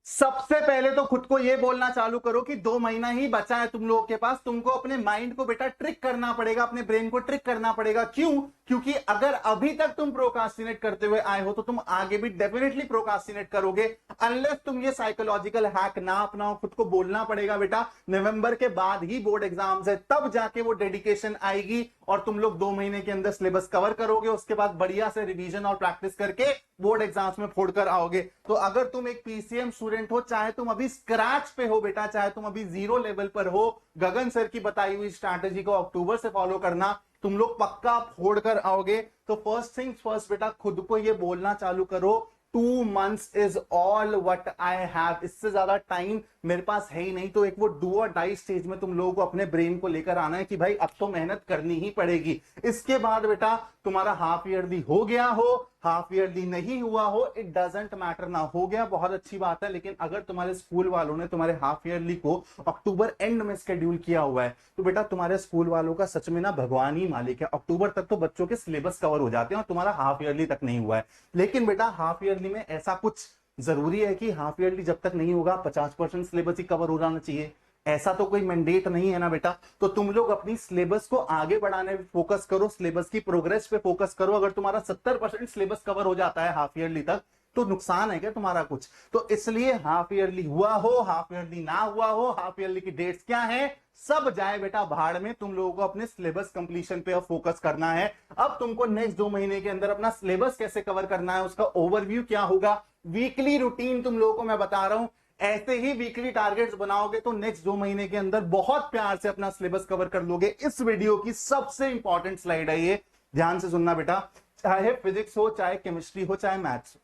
सबसे पहले तो खुद को ये बोलना चालू करो कि 2 महीना ही बचा है तुम लोगों के पास। तुमको अपने माइंड को बेटा ट्रिक करना पड़ेगा, अपने ब्रेन को ट्रिक करना पड़ेगा। क्यों? क्योंकि अगर अभी तक तुम प्रोकास्टिनेट करते हुए आए हो तो तुम आगे भी डेफिनेटली प्रोकास्टिनेट करोगे, अनलेस तुम ये साइकोलॉजिकल हैक ना अपनाओ। खुद को बोलना पड़ेगा बेटा नवंबर के बाद ही बोर्ड एग्जाम्स है, तब जाके वो डेडिकेशन आएगी और तुम लोग 2 महीने के अंदर सिलेबस कवर करोगे। उसके बाद बढ़िया से रिवीजन और प्रैक्टिस करके बोर्ड एग्जाम्स में फोड़कर आओगे। तो अगर तुम एक पीसीएम स्टूडेंट हो, चाहे तुम अभी स्क्रैच पे हो बेटा, चाहे तुम अभी जीरो लेवल पर हो, गगन सर की बताई हुई स्ट्रैटेजी को अक्टूबर से फॉलो करना, तुम लोग पक्का फोड़ कर आओगे। तो फर्स्ट थिंग्स फर्स्ट बेटा, खुद को ये बोलना चालू करो 2 months is all what I have. इससे ज्यादा टाइम मेरे पास है ही नहीं। तो एक वो डू और डाई स्टेज में तुम लोगों को अपने ब्रेन को लेकर आना है कि भाई अब तो मेहनत करनी ही पड़ेगी। इसके बाद बेटा तुम्हारा हाफ ईयरली हो गया हो, हाफ ईयरली नहीं हुआ हो, इट डजेंट मैटर। ना हो गया बहुत अच्छी बात है, लेकिन अगर तुम्हारे स्कूल वालों ने तुम्हारे हाफ ईयरली को अक्टूबर एंड में शेड्यूल किया हुआ है तो बेटा तुम्हारे स्कूल वालों का सच में ना भगवान ही मालिक है। अक्टूबर तक तो बच्चों के सिलेबस कवर हो जाते हैं और तुम्हारा हाफ ईयरली तक नहीं हुआ है। लेकिन बेटा हाफ ईयरली में ऐसा कुछ जरूरी है कि हाफ ईयरली जब तक नहीं होगा 50% सिलेबस ही कवर हो जाना चाहिए? ऐसा तो कोई मैंडेट नहीं है ना बेटा। तो तुम लोग अपनी सिलेबस को आगे बढ़ाने पे फोकस करो, सिलेबस की प्रोग्रेस पे फोकस करो। अगर तुम्हारा 70% सिलेबस कवर हो जाता है हाफ ईयरली तक तो नुकसान है क्या तुम्हारा कुछ? तो इसलिए हाफ ईयरली हुआ हो, हाफ ईयरली ना हुआ हो, हाफ ईयरली की डेट्स क्या है, सब जाए बेटा भाड़ में। तुम लोगों को अपने सिलेबस कंप्लीशन पे फोकस करना है। अब तुमको नेक्स्ट 2 महीने के अंदर अपना सिलेबस कैसे कवर करना है, उसका ओवरव्यू क्या होगा, वीकली रूटीन तुम लोगों को मैं बता रहा हूं। ऐसे ही वीकली टारगेट्स बनाओगे तो नेक्स्ट 2 महीने के अंदर बहुत प्यार से अपना सिलेबस कवर कर लोगे। इस वीडियो की सबसे इंपॉर्टेंट स्लाइड है ये, ध्यान से सुनना बेटा। चाहे फिजिक्स हो, चाहे केमिस्ट्री हो, चाहे मैथ्स हो,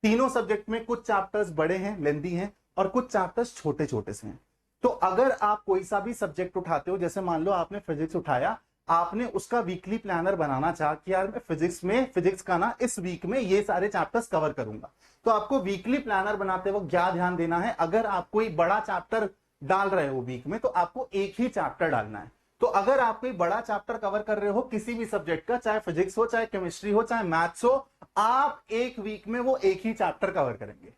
तीनों सब्जेक्ट में कुछ चैप्टर्स बड़े हैं, लेंदी हैं, और कुछ चैप्टर्स छोटे छोटे से हैं। तो अगर आप कोई सा भी सब्जेक्ट उठाते हो, जैसे मान लो आपने फिजिक्स उठाया, आपने उसका वीकली प्लानर बनाना चाहा कि यार मैं फिजिक्स का ना इस वीक में ये सारे चैप्टर्स कवर करूंगा, तो आपको वीकली प्लानर बनाते वक्त क्या ध्यान देना है? अगर आप कोई बड़ा चैप्टर डाल रहे हो वीक में तो आपको एक ही चैप्टर डालना है। तो अगर आप कोई बड़ा चैप्टर कवर कर रहे हो किसी भी सब्जेक्ट का, चाहे फिजिक्स हो, चाहे केमिस्ट्री हो, चाहे मैथ्स हो, आप एक वीक में वो एक ही चैप्टर कवर करेंगे।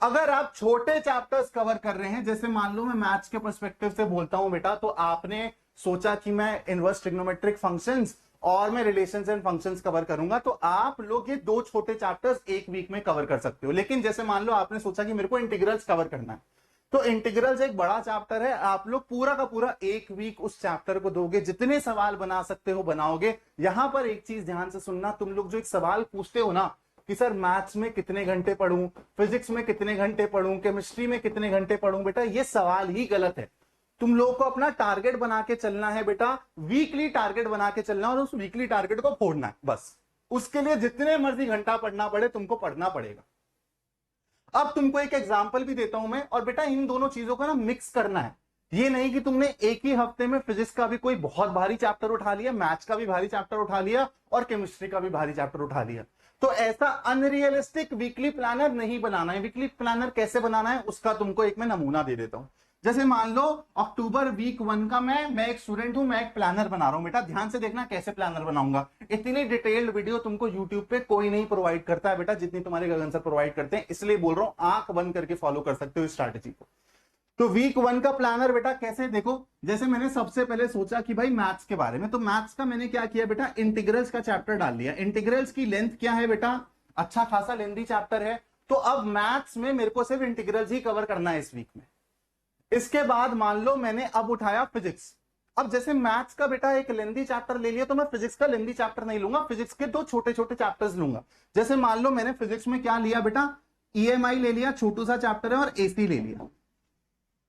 अगर आप छोटे चैप्टर्स कवर कर रहे हैं, जैसे मान लो मैं मैथ्स के पर्सपेक्टिव से बोलता हूं बेटा, तो आपने सोचा कि मैं इनवर्स ट्रिग्नोमेट्रिक फंक्शंस और मैं रिलेशंस एंड फंक्शंस कवर करूंगा, तो आप लोग ये 2 छोटे चैप्टर्स एक वीक में कवर कर सकते हो। लेकिन जैसे मान लो आपने सोचा कि मेरे को इंटीग्रल्स कवर करना है, तो इंटीग्रल्स एक बड़ा चैप्टर है, आप लोग पूरा का पूरा एक वीक उस चैप्टर को दोगे, जितने सवाल बना सकते हो बनाओगे। यहां पर एक चीज ध्यान से सुनना, तुम लोग जो एक सवाल पूछते हो ना कि सर मैथ्स में कितने घंटे पढ़ूं, फिजिक्स में कितने घंटे पढ़ूं, केमिस्ट्री में कितने घंटे पढ़ूं, बेटा ये सवाल ही गलत है। तुम लोगों को अपना टारगेट बना के चलना है बेटा, वीकली टारगेट बना के चलना है और उस वीकली टारगेट को फोड़ना है बस। उसके लिए जितने मर्जी घंटा पढ़ना पड़े तुमको पढ़ना पड़ेगा। अब तुमको एक एग्जांपल भी देता हूं मैं, और बेटा इन दोनों चीजों को ना मिक्स करना है। ये नहीं कि तुमने एक ही हफ्ते में फिजिक्स का भी कोई बहुत भारी चैप्टर उठा लिया, मैथ्स का भी भारी चैप्टर उठा लिया और केमिस्ट्री का भी भारी चैप्टर उठा लिया। तो ऐसा अनरियलिस्टिक वीकली प्लानर नहीं बनाना है। वीकली प्लानर कैसे बनाना है उसका तुमको एक मैं नमूना दे देता हूं। जैसे मान लो अक्टूबर वीक 1 का मैं एक स्टूडेंट हूं, मैं एक प्लानर बना रहा हूं। बेटा ध्यान से देखना कैसे प्लानर बनाऊंगा। इतनी डिटेल्ड वीडियो तुमको यूट्यूब पे कोई नहीं प्रोवाइड करता है बेटा, जितनी तुम्हारे गगन सर प्रोवाइड करते हैं। इसलिए बोल रहा हूं आंख बंद करके फॉलो कर सकते हो इस स्ट्रैटेजी को। तो वीक 1 का प्लानर बेटा कैसे, देखो जैसे मैंने सबसे पहले सोचा कि भाई मैथ्स के बारे में, तो मैथ्स का मैंने क्या किया बेटा, इंटीग्रल्स का चैप्टर डाल लिया। इंटीग्रल्स की लेंथ क्या है बेटा, अच्छा खासा लेंथी चैप्टर है। तो अब मैथ्स में मेरे को सिर्फ इंटीग्रल्स ही कवर करना है इस वीक में। इसके बाद मान लो मैंने अब उठाया फिजिक्स। अब जैसे मैथ्स का बेटा एक लेंथी चैप्टर ले लिया, तो मैं फिजिक्स का लेंथी चैप्टर नहीं लूंगा, फिजिक्स के 2 छोटे छोटे चैप्टर्स लूंगा। जैसे मान लो मैंने फिजिक्स में क्या लिया बेटा, ईएमआई ले लिया, छोटू सा चैप्टर है, और एसी ले लिया।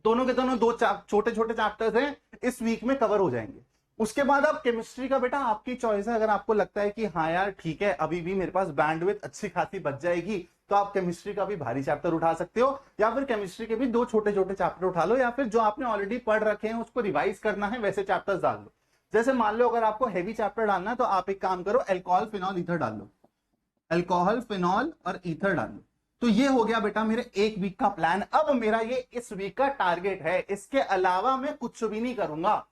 दोनों के दोनों 2 छोटे छोटे चैप्टर्स हैं, इस वीक में कवर हो जाएंगे। उसके बाद अब केमिस्ट्री का बेटा आपकी चॉइस है। अगर आपको लगता है कि हाँ यार ठीक है, अभी भी मेरे पास बैंडविड्थ अच्छी खासी बच जाएगी, तो आप केमिस्ट्री का भी भारी चैप्टर उठा सकते हो, या फिर केमिस्ट्री के भी 2 छोटे छोटे चैप्टर उठा लो, या फिर जो आपने ऑलरेडी पढ़ रखे हैं उसको रिवाइज करना है वैसे चैप्टर्स डाल लो। जैसे मान लो अगर आपको हैवी चैप्टर डालना है तो आप एक काम करो, अल्कोहल फिनॉल ईथर डाल लो, अल्कोहल फिनॉल और ईथर डाल लो। तो ये हो गया बेटा मेरे एक वीक का प्लान। अब मेरा ये इस वीक का टारगेट है, इसके अलावा मैं कुछ भी नहीं करूंगा।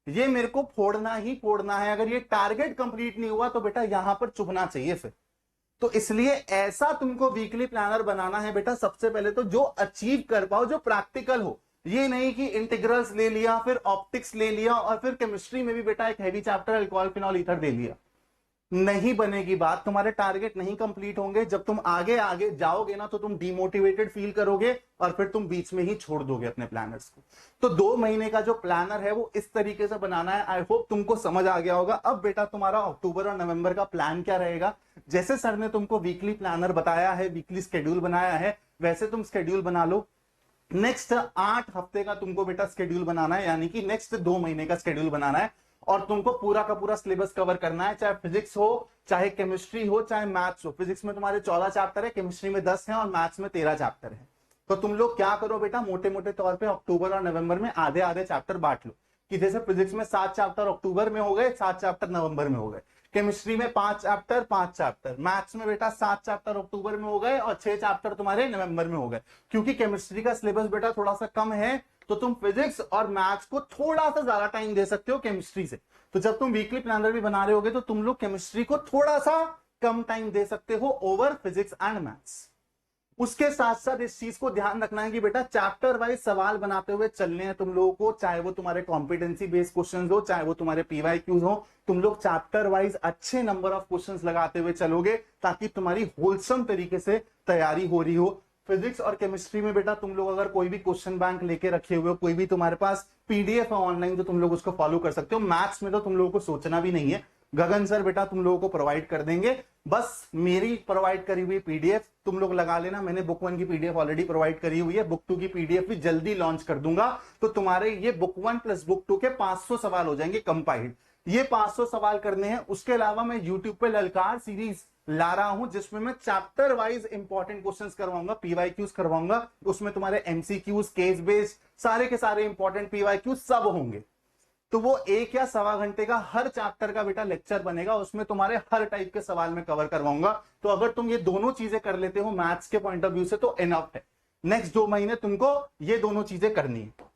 ये मेरे को फोड़ना ही फोड़ना है। अगर ये टारगेट कंप्लीट नहीं हुआ तो बेटा यहां पर चुभना चाहिए फिर। तो इसलिए ऐसा तुमको वीकली प्लानर बनाना है बेटा, सबसे पहले तो जो अचीव कर पाओ, जो प्रैक्टिकल हो। ये नहीं कि इंटीग्रल्स ले लिया, फिर ऑप्टिक्स ले लिया, और फिर केमिस्ट्री में भी बेटा एक heavy chapter alcohol phenol ether दे लिया। नहीं बनेगी बात, तुम्हारे टारगेट नहीं कंप्लीट होंगे। जब तुम आगे आगे जाओगे ना तो तुम डिमोटिवेटेड फील करोगे और फिर तुम बीच में ही छोड़ दोगे अपने प्लानर्स को। तो 2 महीने का जो प्लानर है वो इस तरीके से बनाना है। आई होप तुमको समझ आ गया होगा। अब बेटा तुम्हारा अक्टूबर और नवंबर का प्लान क्या रहेगा, जैसे सर ने तुमको वीकली प्लानर बताया है, वीकली शेड्यूल बनाया है, वैसे तुम शेड्यूल बना लो। नेक्स्ट 8 हफ्ते का तुमको बेटा शेड्यूल बनाना है, यानी कि नेक्स्ट 2 महीने का शेड्यूल बनाना है, और तुमको पूरा का पूरा सिलेबस कवर करना है, चाहे फिजिक्स हो, चाहे केमिस्ट्री हो, चाहे मैथ्स हो। फिजिक्स में तुम्हारे 14 चैप्टर है, केमिस्ट्री में 10 है, और मैथ्स में 13 चैप्टर है। तो तुम लोग क्या करो बेटा, मोटे मोटे तौर पे अक्टूबर और नवंबर में आधे आधे चैप्टर बांट लो, कि जैसे फिजिक्स में 7 चैप्टर अक्टूबर में हो गए, 7 चैप्टर नवंबर में हो गए, केमिस्ट्री में 5 चैप्टर 5 चैप्टर, मैथ्स में बेटा 7 चैप्टर अक्टूबर में हो गए और 6 चैप्टर तुम्हारे नवंबर में हो गए। क्योंकि केमिस्ट्री का सिलेबस बेटा थोड़ा सा कम है, तो तुम फिजिक्स और मैथ्स को थोड़ा सा ज्यादा टाइम दे सकते हो केमिस्ट्री से। तो जब तुम वीकली प्लानर भी बना रहे होगे तो तुम लोग केमिस्ट्री को थोड़ा सा कम टाइम दे सकते हो ओवर फिजिक्स एंड मैथ्स। उसके साथ साथ इस चीज को ध्यान रखना है कि बेटा चैप्टर वाइज सवाल बनाते हुए चलने हैं तुम लोगों को, चाहे वो तुम्हारे कॉम्पिटेंसी बेस्ड क्वेश्चंस हो, चाहे वो तुम्हारे पीवाईक्यूज हो। तुम लोग चैप्टर वाइज अच्छे नंबर ऑफ क्वेश्चंस लगाते हुए चलोगे, ताकि तुम्हारी होलसम तरीके से तैयारी हो रही हो। फिजिक्स और केमिस्ट्री में बेटा तुम लोग अगर कोई भी क्वेश्चन बैंक लेके रखे हुए हो, कोई भी तुम्हारे पास पीडीएफ है ऑनलाइन, तो तुम लोग उसको फॉलो कर सकते हो। मैथ्स में तो तुम लोगों को सोचना भी नहीं है, गगन सर बेटा तुम लोगों को प्रोवाइड कर देंगे। बस मेरी प्रोवाइड करी हुई पीडीएफ तुम लोग लगा लेना। मैंने बुक 1 की पीडीएफ ऑलरेडी प्रोवाइड करी हुई है, बुक 2 की पीडीएफ भी जल्दी लॉन्च कर दूंगा। तो तुम्हारे ये बुक 1 प्लस बुक 2 के 500 सवाल हो जाएंगे कंपाइल्ड। ये 500 सवाल करने हैं। उसके अलावा मैं यूट्यूब पे ललकार सीरीज ला रहा हूं, जिसमें मैं चैप्टर वाइज इंपॉर्टेंट क्वेश्चंस करवाऊंगा, पीवाईक्यूज करवाऊंगा। उसमें तुम्हारे एमसीक्यूज, केस बेस्ड, सारे के सारे इंपॉर्टेंट पीवाईक्यूज सब होंगे। तो वो 1 या सवा घंटे का हर चैप्टर का बेटा लेक्चर बनेगा, उसमें तुम्हारे हर टाइप के सवाल में कवर करवाऊंगा। तो अगर तुम ये दोनों चीजें कर लेते हो मैथ्स के पॉइंट ऑफ व्यू से तो इनफ है। नेक्स्ट 2 महीने तुमको ये दोनों चीजें करनी है।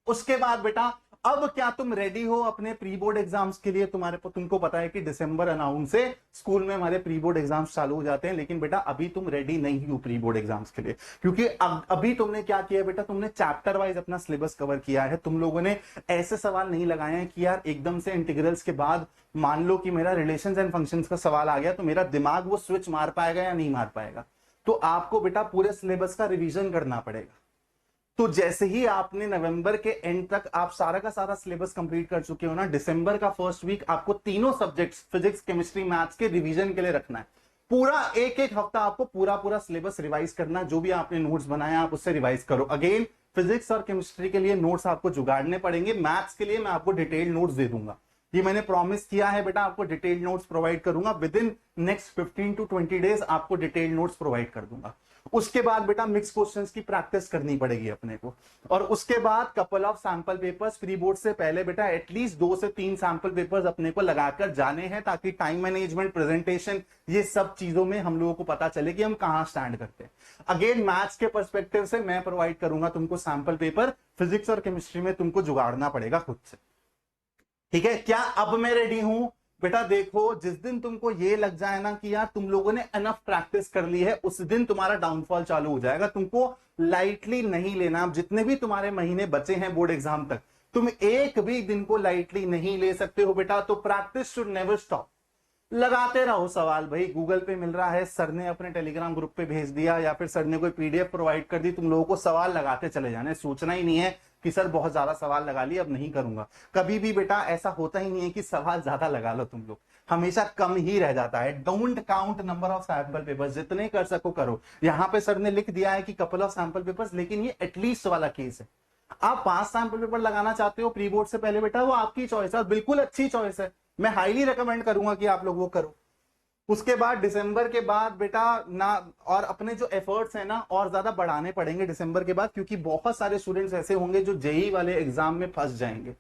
उसके बाद बेटा अब क्या तुम रेडी हो अपने प्री बोर्ड एग्जाम्स के लिए? तुमको पता है कि दिसंबर अनाउंस से स्कूल में हमारे प्री बोर्ड एग्जाम्स चालू हो जाते हैं, लेकिन बेटा अभी तुम रेडी नहीं हो प्री बोर्ड एग्जाम्स के लिए। क्योंकि अभी तुमने क्या किया बेटा, तुमने चैप्टर वाइज अपना सिलेबस कवर किया है। तुम लोगों ने ऐसे सवाल नहीं लगाए हैं कि यार एकदम से इंटीग्रल्स के बाद मान लो कि मेरा रिलेशंस एंड फंक्शंस का सवाल आ गया तो मेरा दिमाग वो स्विच मार पाएगा या नहीं मार पाएगा। तो आपको बेटा पूरे सिलेबस का रिवीजन करना पड़ेगा। तो जैसे ही आपने नवंबर के एंड तक आप सारा का सारा सिलेबस कंप्लीट कर चुके हो ना, दिसंबर का फर्स्ट वीक आपको तीनों सब्जेक्ट्स फिजिक्स, केमिस्ट्री, मैथ्स के रिवीजन के लिए रखना है। पूरा एक हफ्ता आपको पूरा सिलेबस रिवाइज करना। जो भी आपने नोट्स बनाए आप उससे रिवाइज करो। अगेन फिजिक्स और केमिस्ट्री के लिए नोट्स आपको जुगाड़ने पड़ेंगे। मैथ्स के लिए मैं आपको डिटेल्ड नोट्स दे दूंगा, ये मैंने प्रॉमिस किया है बेटा, आपको डिटेल्ड नोट्स प्रोवाइड करूंगा। With in next 15 to 20 days आपको डिटेल्ड नोट्स प्रोवाइड कर दूंगा। उसके बाद बेटा मिक्स क्वेश्चंस की प्रैक्टिस करनी पड़ेगी अपने को। और उसके बाद couple of sample papers pre board से पहले बेटा एटलीस्ट 2 से 3 सैंपल पेपर्स अपने को लगाकर जाने हैं, ताकि टाइम मैनेजमेंट, प्रेजेंटेशन, ये सब चीजों में हम लोगों को पता चले कि हम कहां स्टैंड करते हैं। अगेन मैथ्स के पर्सपेक्टिव से मैं प्रोवाइड करूंगा तुमको सैंपल पेपर, फिजिक्स और केमिस्ट्री में तुमको जुगाड़ना पड़ेगा खुद से। ठीक है, क्या अब मैं रेडी हूं? बेटा देखो, जिस दिन तुमको ये लग जाए ना कि यार तुम लोगों ने अनफ प्रैक्टिस कर ली है, उस दिन तुम्हारा डाउनफॉल चालू हो जाएगा। तुमको लाइटली नहीं लेना। अब जितने भी तुम्हारे महीने बचे हैं बोर्ड एग्जाम तक, तुम एक भी दिन को लाइटली नहीं ले सकते हो बेटा। तो प्रैक्टिस शुड नेवर स्टॉप। लगाते रहो सवाल। भाई गूगल पे मिल रहा है, सर ने अपने टेलीग्राम ग्रुप पे भेज दिया, या फिर सर ने कोई पीडीएफ प्रोवाइड कर दी, तुम लोगों को सवाल लगाते चले जाने। सोचना ही नहीं है कि सर बहुत ज्यादा सवाल लगा लिए अब नहीं करूंगा। कभी भी बेटा ऐसा होता ही नहीं है कि सवाल ज्यादा लगा लो तुम लोग, हमेशा कम ही रह जाता है। Don't count number of sample papers, जितने कर सको करो। यहाँ पे सर ने लिख दिया है कि कपल ऑफ सैंपल पेपर्स, लेकिन ये एटलीस्ट वाला केस है। आप 5 सैंपल पेपर लगाना चाहते हो प्री बोर्ड से पहले बेटा, वो आपकी चॉइस है, बिल्कुल अच्छी चॉइस है। मैं हाईली रिकमेंड करूंगा कि आप लोग वो करो। उसके बाद दिसंबर के बाद बेटा ना, और अपने जो एफर्ट्स है ना और ज्यादा बढ़ाने पड़ेंगे दिसंबर के बाद, क्योंकि बहुत सारे स्टूडेंट्स ऐसे होंगे जो जेई वाले एग्जाम में फंस जाएंगे।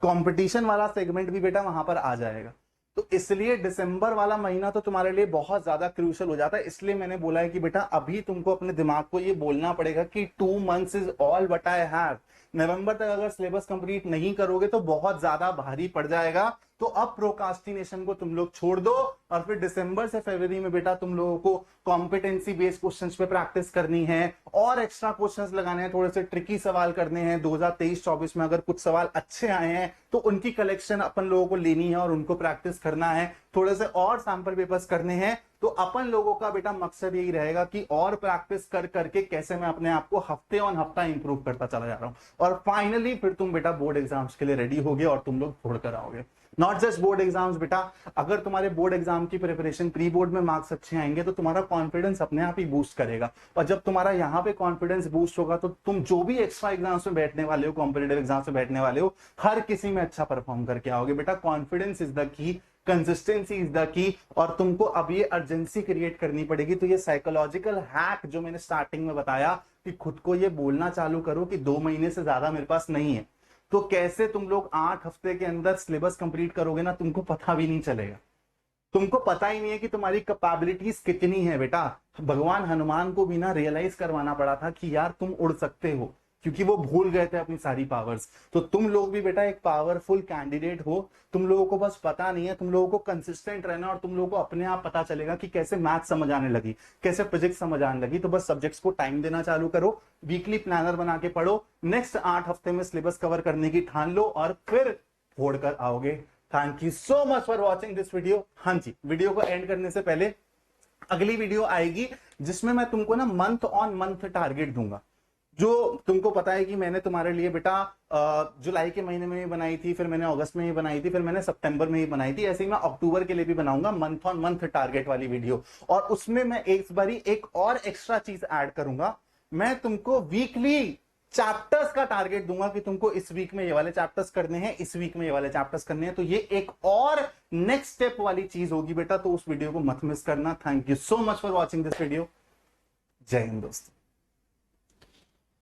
कंपटीशन वाला सेगमेंट भी बेटा वहां पर आ जाएगा। तो इसलिए दिसंबर वाला महीना तो तुम्हारे लिए बहुत ज्यादा क्रूशियल हो जाता है। इसलिए मैंने बोला है कि बेटा अभी तुमको अपने दिमाग को ये बोलना पड़ेगा कि 2 months is all what I have. नवंबर तक अगर सिलेबस कंप्लीट नहीं करोगे तो बहुत ज्यादा भारी पड़ जाएगा। तो अब प्रोकास्टिनेशन को तुम लोग छोड़ दो और फिर दिसंबर से फरवरी में बेटा तुम लोगों को कॉम्पिटेंसी बेस्ड क्वेश्चंस पे प्रैक्टिस करनी है और एक्स्ट्रा क्वेश्चंस लगाने हैं, थोड़े से ट्रिकी सवाल करने हैं। 2023-24 में अगर कुछ सवाल अच्छे आए हैं तो उनकी कलेक्शन अपन लोगों को लेनी है और उनको प्रैक्टिस करना है, थोड़े से और सैंपल पेपर्स करने हैं। तो अपन लोगों का बेटा मकसद यही रहेगा कि और प्रैक्टिस कर करके कैसे मैं अपने आप को हफ्ते ऑन हफ्ता इंप्रूव करता चला जा रहा हूं और फाइनली फिर तुम बेटा बोर्ड एग्जाम्स के लिए रेडी होगे और तुम लोग छोड़ कर आओगे। नॉट जस्ट बोर्ड एग्जाम्स बेटा, अगर तुम्हारे बोर्ड एग्जाम की प्रिपरेशन प्री बोर्ड में मार्क्स अच्छे आएंगे तो तुम्हारा कॉन्फिडेंस अपने आप ही बूस्ट करेगा और जब तुम्हारा यहाँ पे कॉन्फिडेंस बूस्ट होगा तो तुम जो भी एक्स्ट्रा एग्जाम्स में बैठने वाले हो, कॉम्पिटेटिव एग्जाम्स में बैठने वाले हो, हर किसी में अच्छा परफॉर्म करके आओगे। बेटा confidence is the key, consistency is the key और तुमको अब ये अर्जेंसी क्रिएट करनी पड़ेगी। तो ये साइकोलॉजिकल हैक जो मैंने स्टार्टिंग में बताया कि खुद को ये बोलना चालू करो कि 2 महीने से ज्यादा मेरे पास नहीं है, तो कैसे तुम लोग 8 हफ्ते के अंदर सिलेबस कंप्लीट करोगे ना, तुमको पता भी नहीं चलेगा। तुमको पता ही नहीं है कि तुम्हारी कैपेबिलिटीज कितनी है। बेटा भगवान हनुमान को भी ना रियलाइज करवाना पड़ा था कि यार तुम उड़ सकते हो, क्योंकि वो भूल गए थे अपनी सारी पावर्स। तो तुम लोग भी बेटा एक पावरफुल कैंडिडेट हो, तुम लोगों को बस पता नहीं है, तुम लोगों को कंसिस्टेंट रहना और तुम लोगों को अपने आप पता चलेगा कि कैसे मैथ समझ आने लगी, कैसे फिजिक्स समझ आने लगी। तो बस सब्जेक्ट्स को टाइम देना चालू करो, वीकली प्लानर बना के पढ़ो, नेक्स्ट 8 हफ्ते में सिलेबस कवर करने की ठान लो और फिर फोड़ कर आओगे। Thank you so much for watching this video. हाँ जी, वीडियो को एंड करने से पहले अगली वीडियो आएगी जिसमें मैं तुमको ना मंथ ऑन मंथ टारगेट दूंगा। जो तुमको पता है कि मैंने तुम्हारे लिए बेटा जुलाई के महीने में ही बनाई थी, फिर मैंने अगस्त में ही बनाई थी, फिर मैंने सितंबर में ही बनाई थी, ऐसे ही मैं अक्टूबर के लिए भी बनाऊंगा मंथ ऑन मंथ टारगेट वाली वीडियो। और उसमें मैं एक बारी एक और एक्स्ट्रा चीज ऐड करूंगा, मैं तुमको वीकली चैप्टर्स का टारगेट दूंगा कि तुमको इस वीक में ये वाले चैप्टर्स करने हैं, इस वीक में ये वाले चैप्टर्स करने हैं। तो ये एक और नेक्स्ट स्टेप वाली चीज होगी बेटा, तो उस वीडियो को मत मिस करना। Thank you so much for watching this video. जय हिंद दोस्तों।